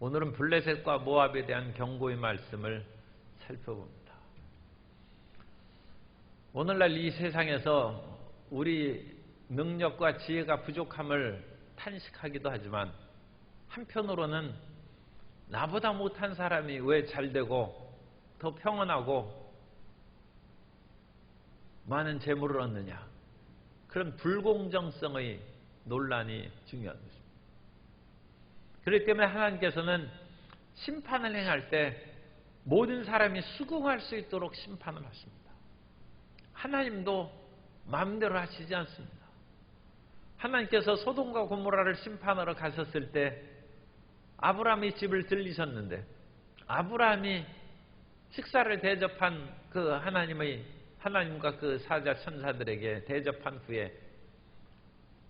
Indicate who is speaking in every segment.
Speaker 1: 오늘은 블레셋과 모압에 대한 경고의 말씀을 살펴봅니다. 오늘날 이 세상에서 우리 능력과 지혜가 부족함을 탄식하기도 하지만 한편으로는 나보다 못한 사람이 왜 잘되고 더 평안하고 많은 재물을 얻느냐, 그런 불공정성의 논란이 중요한 것입니다. 그렇기 때문에 하나님께서는 심판을 행할 때 모든 사람이 수긍할 수 있도록 심판을 하십니다. 하나님도 마음대로 하시지 않습니다. 하나님께서 소돔과 고모라를 심판하러 가셨을 때 아브라함의 집을 들리셨는데, 아브라함이 식사를 대접한 그 하나님과 그 사자 천사들에게 대접한 후에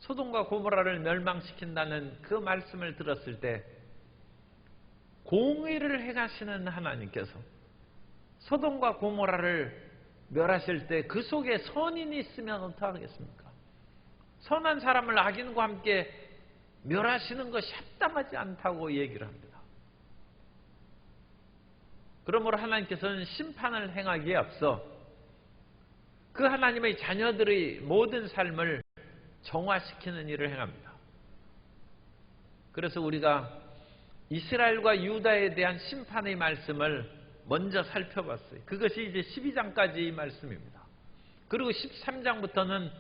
Speaker 1: 소돔과 고모라를 멸망시킨다는 그 말씀을 들었을 때 공의를 행하시는 하나님께서 소돔과 고모라를 멸하실 때 그 속에 선인이 있으면 어떡하겠습니까? 선한 사람을 악인과 함께 멸하시는 것이 합당하지 않다고 얘기를 합니다. 그러므로 하나님께서는 심판을 행하기에 앞서 그 하나님의 자녀들의 모든 삶을 정화시키는 일을 행합니다. 그래서 우리가 이스라엘과 유다에 대한 심판의 말씀을 먼저 살펴봤어요. 그것이 이제 12장까지의 말씀입니다. 그리고 13장부터는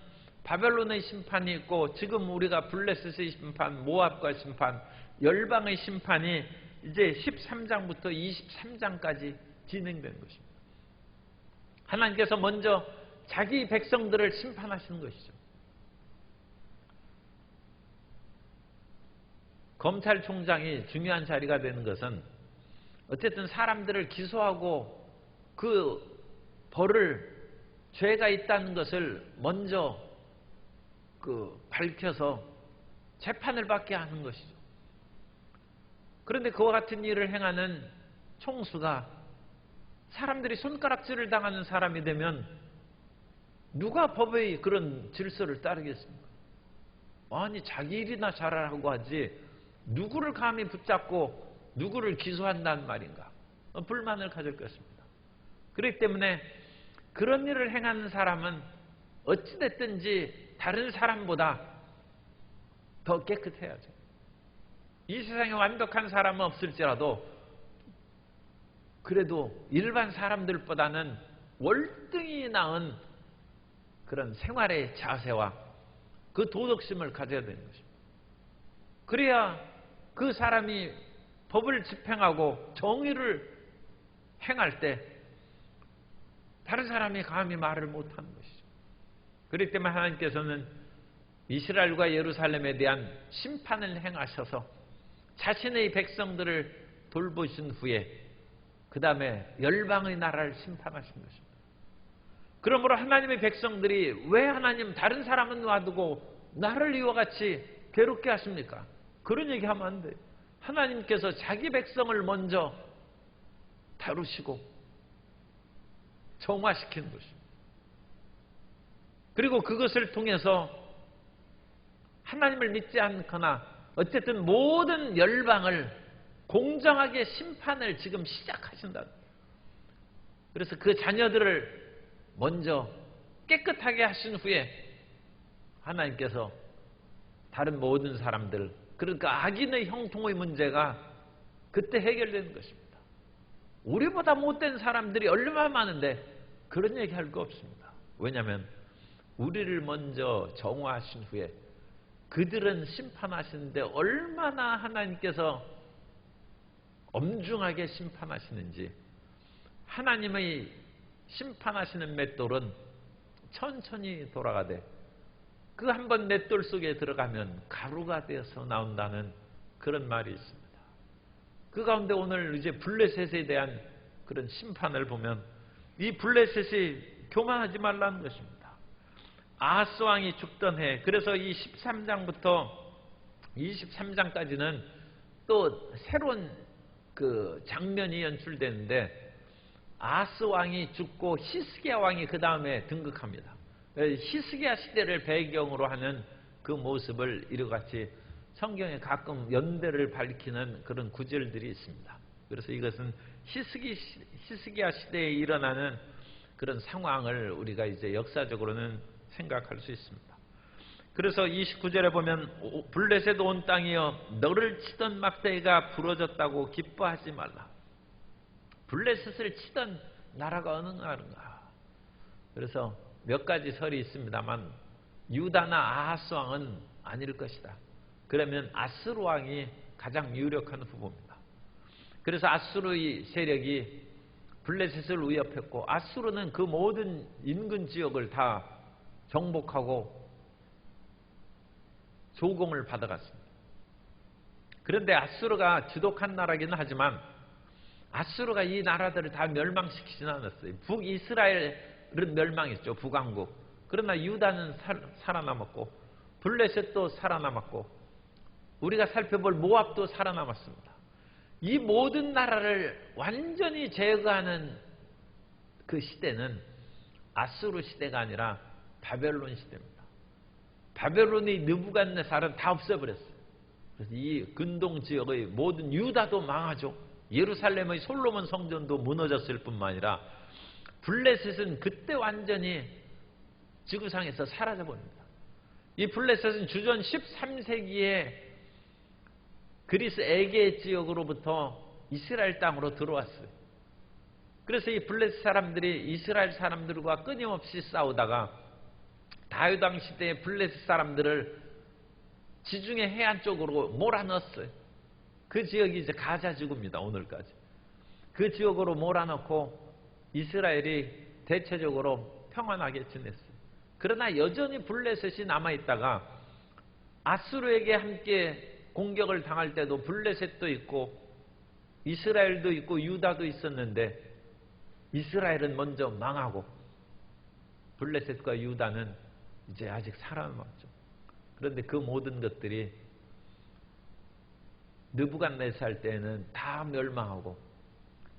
Speaker 1: 바벨론의 심판이 있고, 지금 우리가 블레셋의 심판, 모압과 심판, 열방의 심판이 이제 13장부터 23장까지 진행되는 것입니다. 하나님께서 먼저 자기 백성들을 심판하시는 것이죠. 검찰총장이 중요한 자리가 되는 것은 어쨌든 사람들을 기소하고 그 벌을, 죄가 있다는 것을 먼저 밝혀서 재판을 받게 하는 것이죠. 그런데 그와 같은 일을 행하는 총수가 사람들이 손가락질을 당하는 사람이 되면 누가 법의 그런 질서를 따르겠습니까? 아니, 자기 일이나 잘하라고 하지 누구를 감히 붙잡고 누구를 기소한다는 말인가? 불만을 가질 것입니다. 그렇기 때문에 그런 일을 행하는 사람은 어찌됐든지 다른 사람보다 더 깨끗해야죠. 이 세상에 완벽한 사람은 없을지라도 그래도 일반 사람들보다는 월등히 나은 그런 생활의 자세와 그 도덕심을 가져야 되는 것입니다. 그래야 그 사람이 법을 집행하고 정의를 행할 때 다른 사람이 감히 말을 못하는 것이죠. 그렇기 때문에 하나님께서는 이스라엘과 예루살렘에 대한 심판을 행하셔서 자신의 백성들을 돌보신 후에 그 다음에 열방의 나라를 심판하신 것입니다. 그러므로 하나님의 백성들이 왜 하나님 다른 사람은 놔두고 나를 이와 같이 괴롭게 하십니까? 그런 얘기하면 안 돼요. 하나님께서 자기 백성을 먼저 다루시고 정화시키는 것입니다. 그리고 그것을 통해서 하나님을 믿지 않거나 어쨌든 모든 열방을 공정하게 심판을 지금 시작하신다. 그래서 그 자녀들을 먼저 깨끗하게 하신 후에 하나님께서 다른 모든 사람들, 그러니까 악인의 형통의 문제가 그때 해결되는 것입니다. 우리보다 못된 사람들이 얼마나 많은데 그런 얘기할 거 없습니다. 왜냐하면 우리를 먼저 정화하신 후에 그들은 심판하시는데 얼마나 하나님께서 엄중하게 심판하시는지, 하나님의 심판하시는 맷돌은 천천히 돌아가되 그 한 번 맷돌 속에 들어가면 가루가 되어서 나온다는 그런 말이 있습니다. 그 가운데 오늘 이제 블레셋에 대한 그런 심판을 보면 이 블레셋이 교만하지 말라는 것입니다. 아하스 왕이 죽던 해, 그래서 이 13장부터 23장까지는 또 새로운 그 장면이 연출되는데, 아하스 왕이 죽고 히스기야 왕이 그 다음에 등극합니다. 히스기야 시대를 배경으로 하는 그 모습을 이와 같이 성경에 가끔 연대를 밝히는 그런 구절들이 있습니다. 그래서 이것은 히스기야 시대에 일어나는 그런 상황을 우리가 이제 역사적으로는 생각할 수 있습니다. 그래서 29절에 보면 블레셋 온 땅이여 너를 치던 막대기가 부러졌다고 기뻐하지 말라. 블레셋을 치던 나라가 어느 나라인가. 그래서 몇 가지 설이 있습니다만 유다나 아하스 왕은 아닐 것이다. 그러면 아스루 왕이 가장 유력한 후보입니다. 그래서 아수르의 세력이 블레셋을 위협했고 아수르는 그 모든 인근 지역을 다 정복하고 조공을 받아갔습니다. 그런데 아수르가 지독한 나라기는 하지만 아수르가 이 나라들을 다 멸망시키지는 않았어요. 북이스라엘은 멸망했죠. 북왕국. 그러나 유다는 살아남았고 블레셋도 살아남았고 우리가 살펴볼 모압도 살아남았습니다. 이 모든 나라를 완전히 제거하는 그 시대는 아수르 시대가 아니라 바벨론 시대입니다. 바벨론이 느부갓네살은 다 없애버렸어요. 그래서 이 근동 지역의 모든 유다도 망하죠. 예루살렘의 솔로몬 성전도 무너졌을 뿐만 아니라 블레셋은 그때 완전히 지구상에서 사라져버립니다. 이 블레셋은 주전 13세기에 그리스 에게 지역으로부터 이스라엘 땅으로 들어왔어요. 그래서 이 블레셋 사람들이 이스라엘 사람들과 끊임없이 싸우다가 다윗 왕 시대에 블레셋 사람들을 지중해 해안 쪽으로 몰아넣었어요. 그 지역이 이제 가자 지구입니다. 오늘까지. 그 지역으로 몰아넣고 이스라엘이 대체적으로 평안하게 지냈어요. 그러나 여전히 블레셋이 남아있다가 아수르에게 함께 공격을 당할 때도 블레셋도 있고 이스라엘도 있고 유다도 있었는데 이스라엘은 먼저 망하고 블레셋과 유다는 이제 아직 살아남았죠. 그런데 그 모든 것들이 느부갓네살 때는 다 멸망하고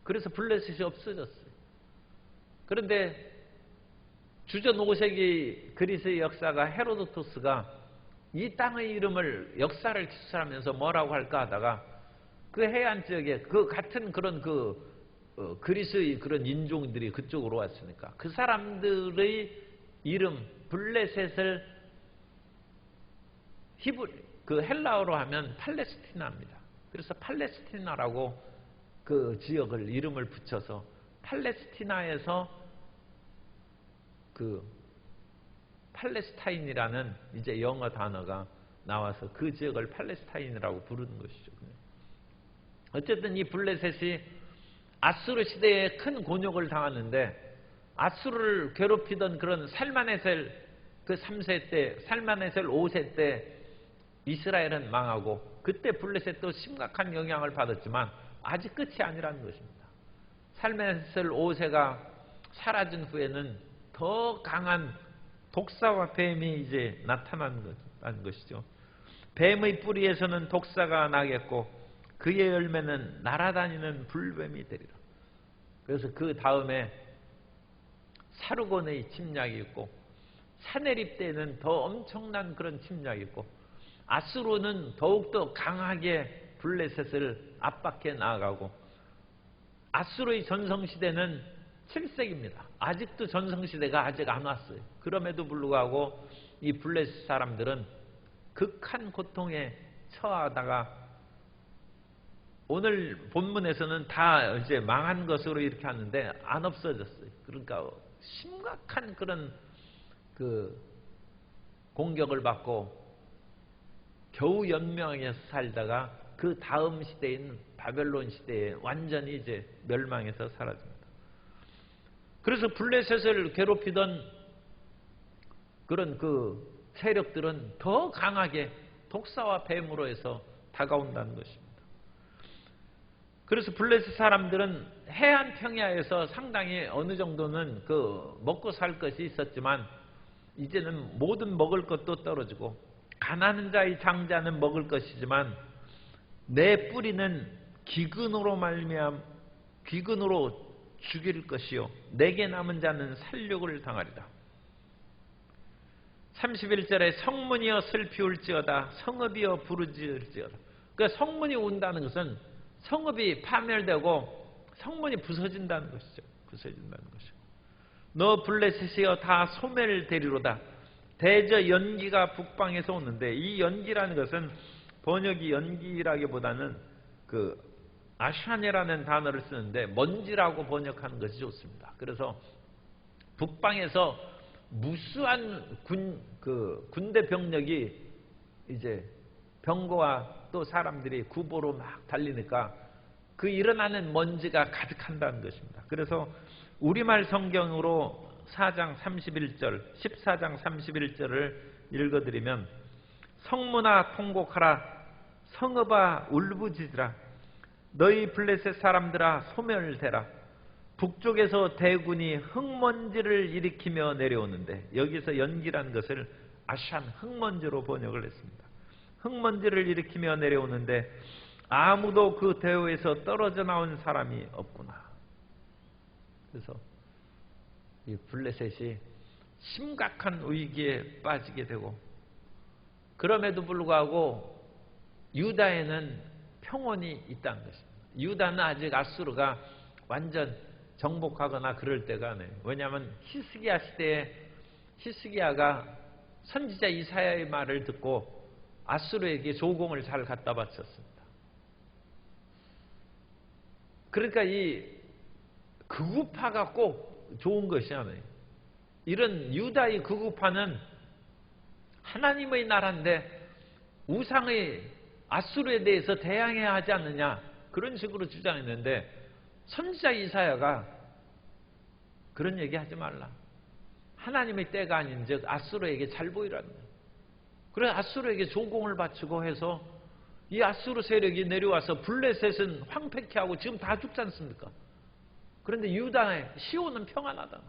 Speaker 1: 그래서 블레셋이 없어졌어요. 그런데 주전 5세기 그리스의 역사가 헤로도토스가 이 땅의 이름을 역사를 기술하면서 뭐라고 할까 하다가 그 해안 지역에 그 같은 그런 그리스의 그런 인종들이 그쪽으로 왔으니까 그 사람들의 이름 블레셋을 그 헬라어로 하면 팔레스티나입니다. 그래서 팔레스티나라고 그 지역을 이름을 붙여서 팔레스티나에서 그 팔레스타인이라는 이제 영어 단어가 나와서 그 지역을 팔레스타인이라고 부르는 것이죠. 어쨌든 이 블레셋이 아수르 시대에 큰 곤욕을 당하는데 아수르를 괴롭히던 그런 살마네셀 그 3세 때, 살마네셀 5세 때 이스라엘은 망하고 그때 블레셋도 심각한 영향을 받았지만 아직 끝이 아니라는 것입니다. 살마네셀 5세가 사라진 후에는 더 강한 독사와 뱀이 이제 나타나는 것이죠. 뱀의 뿌리에서는 독사가 나겠고 그의 열매는 날아다니는 불뱀이 되리라. 그래서 그 다음에 사르곤의 침략이 있고 사네립 때는 더 엄청난 그런 침략이 있고 아수르는 더욱더 강하게 블레셋을 압박해 나아가고 아수르의 전성시대는 7세기입니다. 아직도 전성시대가 아직 안 왔어요. 그럼에도 불구하고 이 블레셋 사람들은 극한 고통에 처하다가 오늘 본문에서는 다 이제 망한 것으로 이렇게 하는데 안 없어졌어요. 그러니까 심각한 그런 그 공격을 받고 겨우 연명해서 살다가 그 다음 시대인 바벨론 시대에 완전히 이제 멸망해서 사라집니다. 그래서 블레셋을 괴롭히던 그런 그 세력들은 더 강하게 독사와 뱀으로 해서 다가온다는 것입니다. 그래서 블레셋 사람들은 해안 평야에서 상당히 어느 정도는 그 먹고 살 것이 있었지만 이제는 모든 먹을 것도 떨어지고 가난한 자의 장자는 먹을 것이지만 내 뿌리는 기근으로 기근으로 죽일 것이요 내게 남은 자는 살육을 당하리라. 31절에 성문이여 슬피 울지어다 성읍이여 부르짖을지어다. 그러니까 성문이 운다는 것은 성읍이 파멸되고 성문이 부서진다는 것이죠. 부서진다는 것이고. 너 블레셋이여 다 소멸되리로다. 대저 연기가 북방에서 오는데, 이 연기라는 것은 번역이 연기라기보다는 그 아샨이라는 단어를 쓰는데 먼지라고 번역하는 것이 좋습니다. 그래서 북방에서 무수한 군대 병력이 이제 병거와 또 사람들이 구보로 막 달리니까 그 일어나는 먼지가 가득한다는 것입니다. 그래서 우리말 성경으로 4장 31절, 14장 31절을 읽어드리면 성문아 통곡하라 성읍아 울부짖으라 너희 블레셋 사람들아 소멸되라. 북쪽에서 대군이 흙먼지를 일으키며 내려오는데, 여기서 연기라는 것을 아샨 흙먼지로 번역을 했습니다. 흙먼지를 일으키며 내려오는데 아무도 그 대오에서 떨어져 나온 사람이 없구나. 그래서 이 블레셋이 심각한 위기에 빠지게 되고, 그럼에도 불구하고 유다에는 평온이 있다는 것입니다. 유다는 아직 아수르가 완전 정복하거나 그럴 때가 아니에요. 왜냐하면 히스기야 시대에 히스기야가 선지자 이사야의 말을 듣고 아수르에게 조공을 잘 갖다 바쳤습니다. 그러니까 이 극우파가 꼭 좋은 것이 아니에요. 이런 유다의 극우파는 하나님의 나라인데 우상의 아수르에 대해서 대항해야 하지 않느냐, 그런 식으로 주장했는데 선지자 이사야가 그런 얘기 하지 말라. 하나님의 때가 아닌즉 아수르에게 잘 보이라는 거예요. 그래서 아수르에게 조공을 바치고 해서 이 아수르 세력이 내려와서 블레셋은 황폐케 하고 지금 다 죽지 않습니까? 그런데 유다의 시온은 평안하다.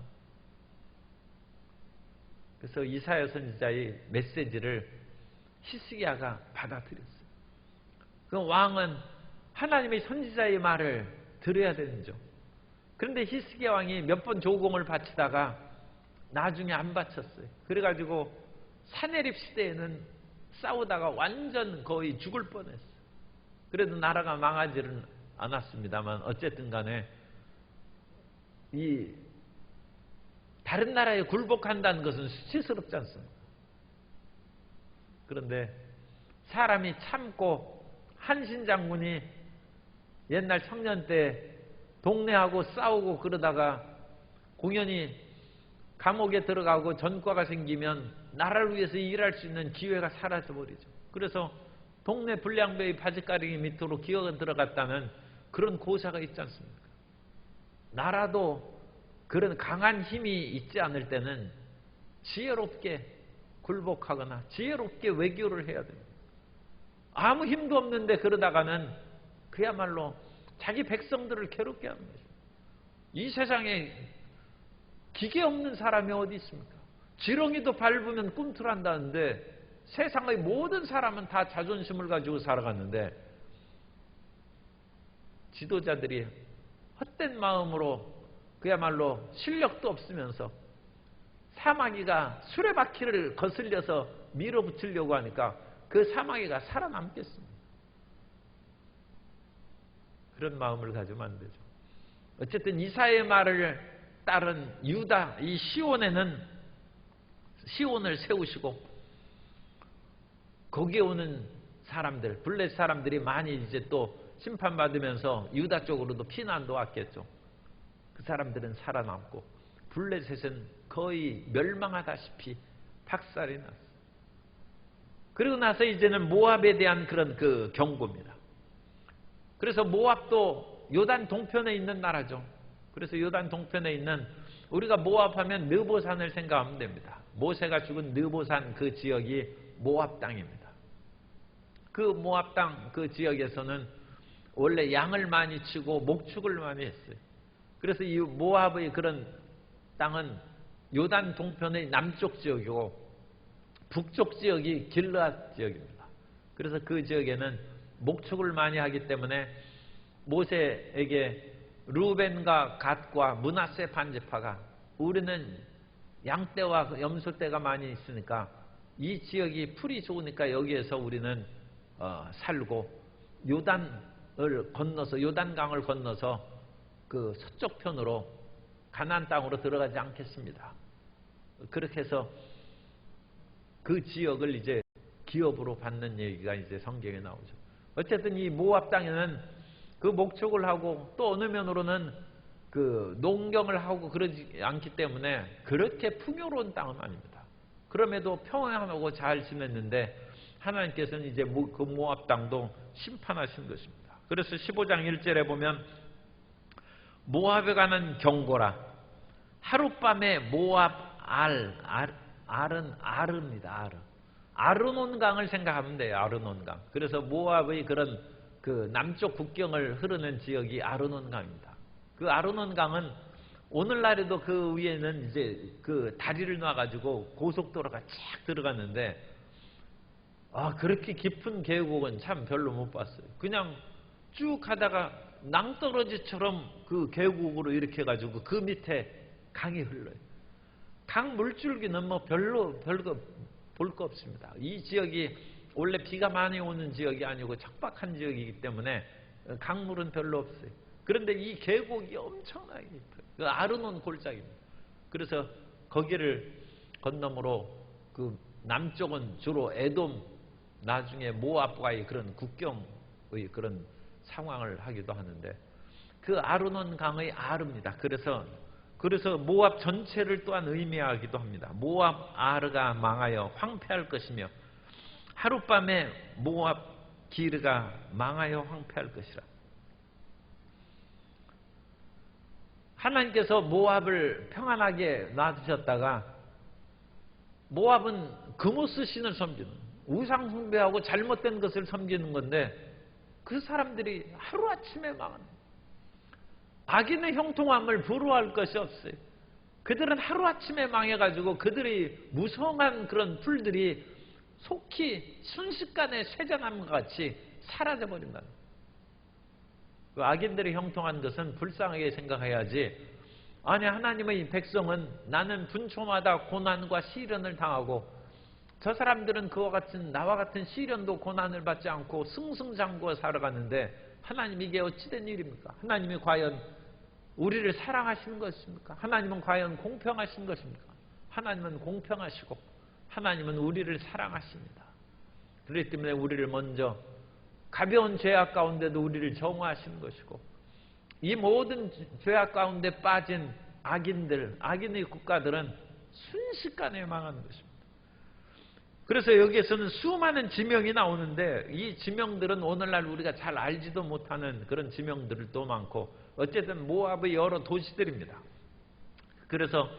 Speaker 1: 그래서 이사야 선지자의 메시지를 히스기야가 받아들였어요. 그 왕은 하나님의 선지자의 말을 들어야 되는죠. 그런데 히스기야 왕이 몇 번 조공을 바치다가 나중에 안 바쳤어요. 그래가지고 사내립 시대에는 싸우다가 완전 거의 죽을 뻔했어요. 그래도 나라가 망하지는 않았습니다만 어쨌든 간에 이 다른 나라에 굴복한다는 것은 수치스럽지 않습니까? 그런데 사람이 참고 한신 장군이 옛날 청년 때 동네하고 싸우고 그러다가 공연히 감옥에 들어가고 전과가 생기면 나라를 위해서 일할 수 있는 기회가 사라져버리죠. 그래서 동네 불량배의 바지가랑이 밑으로 기어가 들어갔다는 그런 고사가 있지 않습니까? 나라도 그런 강한 힘이 있지 않을 때는 지혜롭게 굴복하거나 지혜롭게 외교를 해야 됩니다. 아무 힘도 없는데 그러다가는 그야말로 자기 백성들을 괴롭게 하는 거죠. 이 세상에 기계 없는 사람이 어디 있습니까? 지렁이도 밟으면 꿈틀한다는데 세상의 모든 사람은 다 자존심을 가지고 살아갔는데 지도자들이 헛된 마음으로 그야말로 실력도 없으면서 사마귀가 수레바퀴를 거슬려서 밀어붙이려고 하니까 그 사마귀가 살아남겠습니다. 그런 마음을 가지면 안 되죠. 어쨌든 이사야의 말을 따른 유다, 이 시온에는 시온을 세우시고 거기에 오는 사람들, 블레셋 사람들이 많이 이제 또 심판받으면서 유다 쪽으로도 피난도 왔겠죠. 그 사람들은 살아남고 블레셋은 거의 멸망하다시피 박살이 났어요. 그리고 나서 이제는 모압에 대한 그런 그 경고입니다. 그래서 모압도 요단 동편에 있는 나라죠. 그래서 요단 동편에 있는, 우리가 모압하면 느보산을 생각하면 됩니다. 모세가 죽은 느보산 그 지역이 모압 땅입니다. 그 모압 땅 그 지역에서는 원래 양을 많이 치고 목축을 많이 했어요. 그래서 이 모압의 그런 땅은 요단 동편의 남쪽 지역이고 북쪽 지역이 길르앗 지역입니다. 그래서 그 지역에는 목축을 많이 하기 때문에 모세에게 루벤과 갓과 므낫세 반지파가 우리는 양떼와 염소떼가 많이 있으니까 이 지역이 풀이 좋으니까 여기에서 우리는 살고 요단을 건너서 요단강을 건너서 그 서쪽 편으로 가나안 땅으로 들어가지 않겠습니다. 그렇게 해서 그 지역을 이제 기업으로 받는 얘기가 이제 성경에 나오죠. 어쨌든 이 모압 땅에는 그 목축을 하고 또 어느 면으로는 그 농경을 하고 그러지 않기 때문에 그렇게 풍요로운 땅은 아닙니다. 그럼에도 평안하고 잘 지냈는데 하나님께서는 이제 그 모압 땅도 심판하신 것입니다. 그래서 15장 1절에 보면 모압에 관한 경고라. 하룻밤에 모압 알은 아르입니다. 아르논강을 생각하면 돼요. 아르논강. 그래서 모압의 그런 그 남쪽 국경을 흐르는 지역이 아르논강입니다. 그 아르논강은 오늘날에도 그 위에는 이제 그 다리를 놔가지고 고속도로가 쫙 들어갔는데 그렇게 깊은 계곡은 참 별로 못 봤어요. 그냥 쭉 가다가 낭떠러지처럼 그 계곡으로 이렇게 해가지고 그 밑에 강이 흘러요. 강 물줄기는 뭐 별거 볼 거 없습니다. 이 지역이 원래 비가 많이 오는 지역이 아니고 척박한 지역이기 때문에 강물은 별로 없어요. 그런데 이 계곡이 엄청나게 깊어요. 그 아르논 골짜기입니다. 그래서 거기를 건너므로 그 남쪽은 주로 에돔, 나중에 모압과의 그런 국경의 그런 상황을 하기도 하는데 그 아르논 강의 아르입니다. 그래서 모압 전체를 또한 의미하기도 합니다. 모압 아르가 망하여 황폐할 것이며 하룻밤에 모압 기르가 망하여 황폐할 것이라. 하나님께서 모압을 평안하게 놔두셨다가 모압은 그모스 신을 섬기는 우상 숭배하고 잘못된 것을 섬기는 건데 그 사람들이 하루아침에 망합니다. 악인의 형통함을 부러워할 것이 없어요. 그들은 하루아침에 망해가지고 그들의 무성한 그런 풀들이 속히 순식간에 쇠잔함과 같이 사라져버린다. 그 악인들이 형통한 것은 불쌍하게 생각해야지. 아니 하나님의 백성은 나는 분초마다 고난과 시련을 당하고 저 사람들은 나와 같은 시련도 고난을 받지 않고 승승장구하 살아가는데 하나님 이게 어찌된 일입니까? 하나님이 과연 우리를 사랑하시는 것입니까? 하나님은 과연 공평하신 것입니까? 하나님은 공평하시고 하나님은 우리를 사랑하십니다. 그렇기 때문에 우리를 먼저 가벼운 죄악 가운데도 우리를 정화하시는 것이고 이 모든 죄악 가운데 빠진 악인의 국가들은 순식간에 망하는 것입니다. 그래서 여기에서는 수많은 지명이 나오는데 이 지명들은 오늘날 우리가 잘 알지도 못하는 그런 지명들도 많고 어쨌든 모압의 여러 도시들입니다. 그래서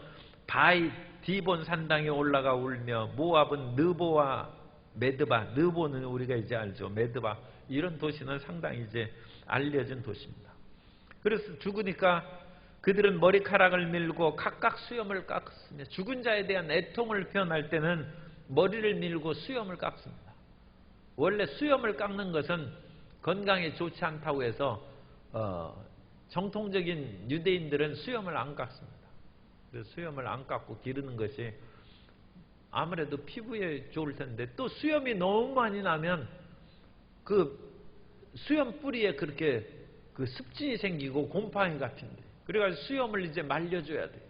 Speaker 1: 바이 디본 산당에 올라가 울며 모압은 느보와 메드바, 느보는 우리가 이제 알죠. 메드바 이런 도시는 상당히 이제 알려진 도시입니다. 그래서 죽으니까 그들은 머리카락을 밀고 각각 수염을 깎았으며 죽은 자에 대한 애통을 표현할 때는 머리를 밀고 수염을 깎습니다. 원래 수염을 깎는 것은 건강에 좋지 않다고 해서 정통적인 유대인들은 수염을 안 깎습니다. 그래서 수염을 안 깎고 기르는 것이 아무래도 피부에 좋을 텐데 또 수염이 너무 많이 나면 그 수염 뿌리에 그렇게 그 습진이 생기고 곰팡이 같은데 그래가지고 수염을 이제 말려줘야 돼요.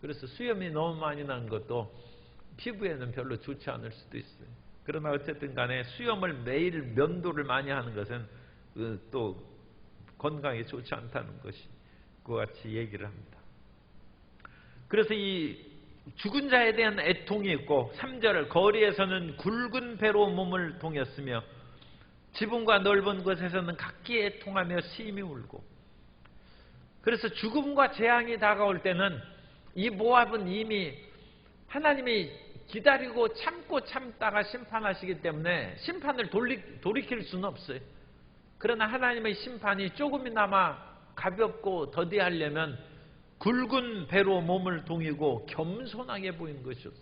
Speaker 1: 그래서 수염이 너무 많이 나는 것도 피부에는 별로 좋지 않을 수도 있어요. 그러나 어쨌든 간에 수염을 매일 면도를 많이 하는 것은 또 건강에 좋지 않다는 것이 그와 같이 얘기를 합니다. 그래서 이 죽은 자에 대한 애통이 있고 3절 거리에서는 굵은 배로 몸을 동였으며 지붕과 넓은 곳에서는 각기 애통하며 심히 울고 그래서 죽음과 재앙이 다가올 때는 이 모압은 이미 하나님이 기다리고 참다가 심판하시기 때문에 심판을 돌이킬 수는 없어요. 그러나 하나님의 심판이 조금이나마 가볍고 더디하려면 굵은 배로 몸을 동이고 겸손하게 보이는 것이었어요.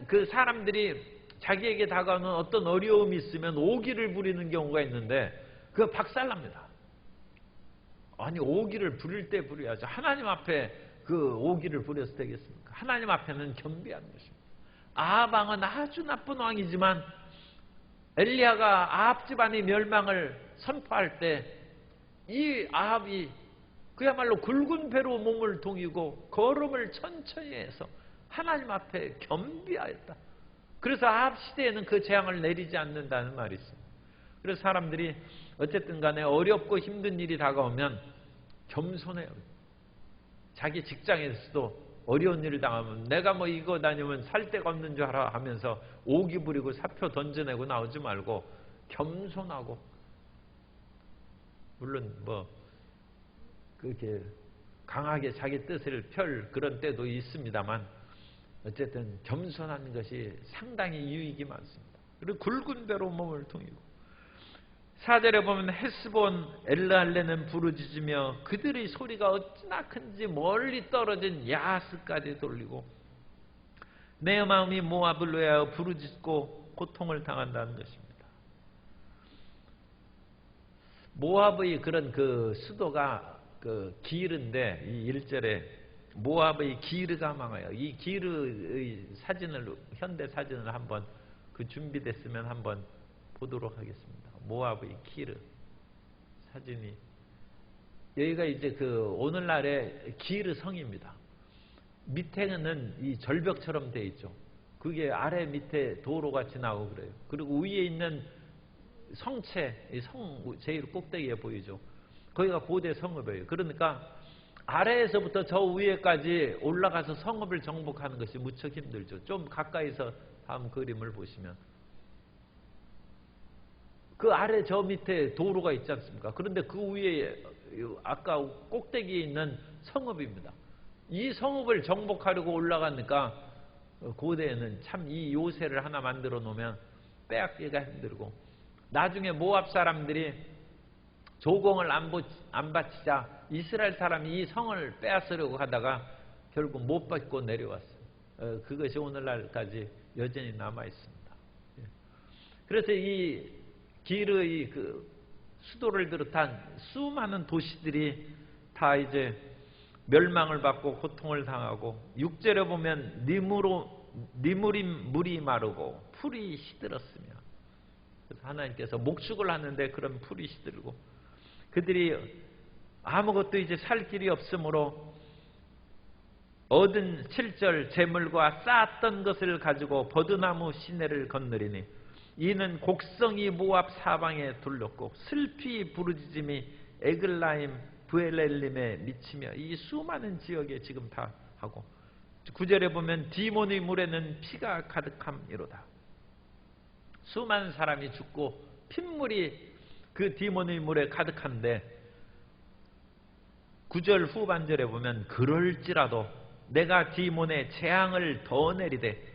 Speaker 1: 그 사람들이 자기에게 다가오는 어떤 어려움이 있으면 오기를 부리는 경우가 있는데 그거 박살납니다. 아니 오기를 부릴 때 부려야죠. 하나님 앞에 그 오기를 부려서 되겠습니까? 하나님 앞에는 겸비한 것입니다. 아합 왕은 아주 나쁜 왕이지만 엘리야가 아합 집안의 멸망을 선포할 때 이 아합이 그야말로 굵은 배로 몸을 동이고 걸음을 천천히 해서 하나님 앞에 겸비하였다. 그래서 아합 시대에는 그 재앙을 내리지 않는다는 말이 있습니다. 그래서 사람들이 어쨌든 간에 어렵고 힘든 일이 다가오면 겸손해요. 자기 직장에서도 어려운 일을 당하면 내가 뭐 이거 다니면 살 데가 없는 줄 알아 하면서 오기 부리고 사표 던져내고 나오지 말고 겸손하고, 물론 뭐 그렇게 강하게 자기 뜻을 펼 그런 때도 있습니다만 어쨌든 겸손한 것이 상당히 유익이 많습니다. 그리고 굵은 배로 몸을 동이고, 4절에 보면 헤스본 엘르할레는 부르짖으며 그들의 소리가 어찌나 큰지 멀리 떨어진 야하스까지 돌리고 내 마음이 모압을 위하여 부르짖고 고통을 당한다는 것입니다. 모압의 그런 그 수도가 그 기르인데, 이 1절에 모압의 기르가 망하여, 이 기르의 사진을, 현대 사진을 한번 그 준비됐으면 한번 보도록 하겠습니다. 모압의 기르 사진이, 여기가 이제 그 오늘날의 기르 성입니다. 밑에는 이 절벽처럼 되어 있죠. 그게 아래 밑에 도로가 지나고 그래요. 그리고 위에 있는 성체, 성 제일 꼭대기에 보이죠. 거기가 고대 성읍이에요. 그러니까 아래에서부터 저 위에까지 올라가서 성읍을 정복하는 것이 무척 힘들죠. 좀 가까이서 다음 그림을 보시면 그 아래 저 밑에 도로가 있지 않습니까? 그런데 그 위에 아까 꼭대기에 있는 성읍입니다. 이 성읍을 정복하려고 올라가니까 고대에는 참 이 요새를 하나 만들어 놓으면 빼앗기가 힘들고, 나중에 모압 사람들이 조공을 안 바치자 이스라엘 사람이 이 성을 빼앗으려고 하다가 결국 못 받고 내려왔어요. 그것이 오늘날까지 여전히 남아 있습니다. 그래서 이 기르의 그 수도를 비롯한 수많은 도시들이 다 이제 멸망을 받고 고통을 당하고, 6절에 보면 니무림 물이 마르고 풀이 시들었으며, 그래서 하나님께서 목축을 하는데 그런 풀이 시들고 그들이 아무것도 이제 살 길이 없으므로 얻은 7절 재물과 쌓았던 것을 가지고 버드나무 시내를 건너리니 이는 곡성이 모압 사방에 둘렀고 슬피 부르짖음이 에글라임 브엘렐림에 미치며, 이 수많은 지역에 지금 다 하고, 9절에 보면 디몬의 물에는 피가 가득함이로다. 수많은 사람이 죽고 핏물이 그 디몬의 물에 가득한데, 9절 후반절에 보면 그럴지라도 내가 디몬에 재앙을 더 내리되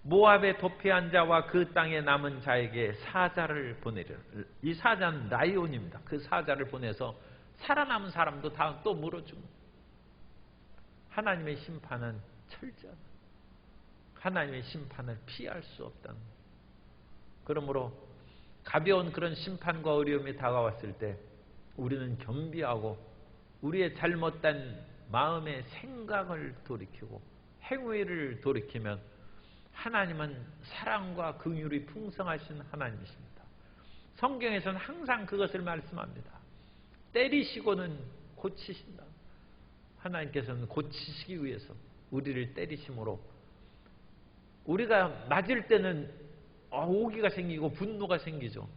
Speaker 1: 모압에 도피한 자와 그 땅에 남은 자에게 사자를 보내리라. 이 사자는 라이온입니다. 그 사자를 보내서 살아남은 사람도 다 또 물어줍니다. 하나님의 심판은 철저하다. 하나님의 심판을 피할 수 없다는 거예요. 그러므로 가벼운 그런 심판과 어려움이 다가왔을 때 우리는 겸비하고 우리의 잘못된 마음의 생각을 돌이키고 행위를 돌이키면 하나님은 사랑과 긍휼이 풍성하신 하나님이십니다. 성경에서는 항상 그것을 말씀합니다. 때리시고는 고치신다. 하나님께서는 고치시기 위해서 우리를 때리심으로, 우리가 맞을 때는 오기가 생기고 분노가 생기죠.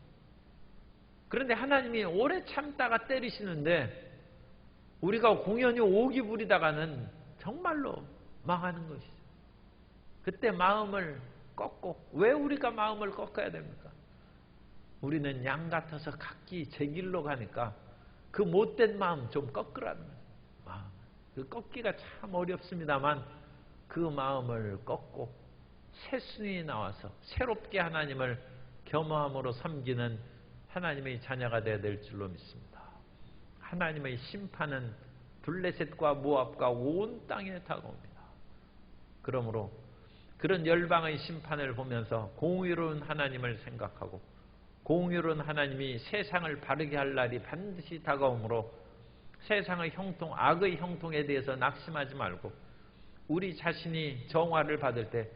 Speaker 1: 그런데 하나님이 오래 참다가 때리시는데 우리가 공연히 오기 부리다가는 정말로 망하는 것이죠. 그때 마음을 꺾고, 왜 우리가 마음을 꺾어야 됩니까? 우리는 양 같아서 각기 제 길로 가니까 그 못된 마음 좀 꺾으라는 거예요. 그 꺾기가 참 어렵습니다만 그 마음을 꺾고 새순이 나와서 새롭게 하나님을 겸허함으로 섬기는 하나님의 자녀가 되어야 될 줄로 믿습니다. 하나님의 심판은 블레셋과 모압과 온 땅에 다가옵니다. 그러므로 그런 열방의 심판을 보면서 공의로운 하나님을 생각하고, 공의로운 하나님이 세상을 바르게 할 날이 반드시 다가오므로 세상의 형통, 악의 형통에 대해서 낙심하지 말고 우리 자신이 정화를 받을 때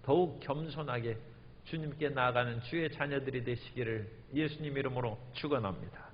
Speaker 1: 더욱 겸손하게 주님께 나아가는 주의 자녀들이 되시기를 예수님 이름으로 축원합니다.